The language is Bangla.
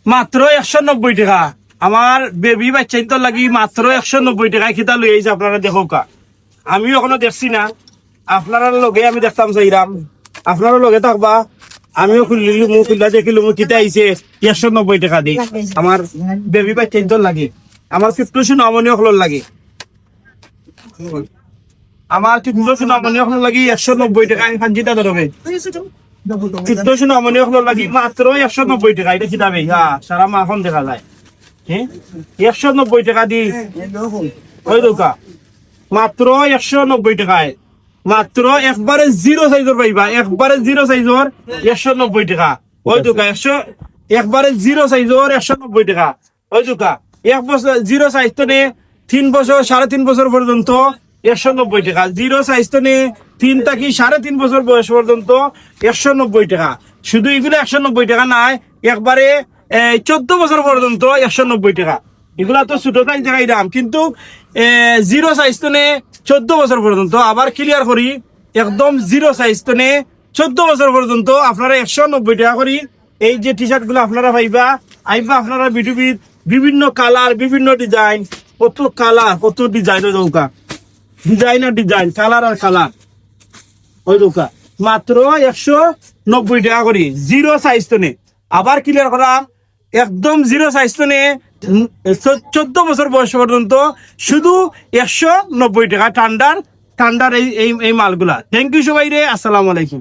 মাত্র 190 টাকা। আমার বেবি বাচ্চাই তো লাগি মাত্র 190 টাকায় খিতা লই আইছে। আপনারা দেখো কা, আমি এখনো দেখছি না, আপনারা লগে আমি দেখতাম চাইরাম, আপনারা লগে থাকবা। আমিও খুললিলি, মুখ খুললা দেখিলো মুখ খিতা আইছে 190 টাকা দি। আমার বেবি বাচ্চাই তো লাগে, আমার ফিফটুশন আমনি হলর লাগে, আমার ফিফটুশন আমনি হলর লাগি 190 টাকা। আমি খানজিটা ধরবে ফিফটুশন আমনি হলর লাগি মাত্র 190 টাকা। এটা খিতাবে সারা মাখন দেখা যায়। 190 টাকা দি ওই দোকা, মাত্র 190 টাকায়। মাত্র একবারে জিরো সাইজর পাইবা, একবারে জিরো সাইজর 190 টাকা। ওই দোকা একবারে জিরো সাইজর 190 টাকা। ওই দোকা এক বছর জিরো সাইজ তো নে 3 বছর 3.5 বছর পর্যন্ত 190 টাকা। জিরো সাইজ তো নে 3 থেকে 3.5 বছর বয়স পর্যন্ত 190 টাকা। শুধু এগুলো 190 টাকা নাই, একবারে 14 বছর পর্যন্ত 190 টাকা। এগুলা তো ছোট সাইজ দেখাই দাম, কিন্তু জিরো সাইজ তো নে 14 বছর পর্যন্ত। আবার ক্লিয়ার করি, একদম জিরো সাইজ তো নে 14 বছর পর্যন্ত আপনারা 190 টাকা করি এই যে টি শার্ট গুলো আপনারা পাইবা। আইবা আপনারা বিটুবির বিভিন্ন কালার, বিভিন্ন ডিজাইন, কত কালার কত ডিজাইন, ওই দৌকা ডিজাইন আর ডিজাইন, কালার আর কালার। ওই দৌকা মাত্র 190 টাকা করি জিরো সাইজ তো নে। আবার ক্লিয়ার করা, একদম জিরো সাইজ তো নে 14 বছর বয়স পর্যন্ত শুধু 190 টাকা। ঠান্ডার এই মালগুলা। থ্যাংক ইউ সবাই রে, আসসালামু আলাইকুম।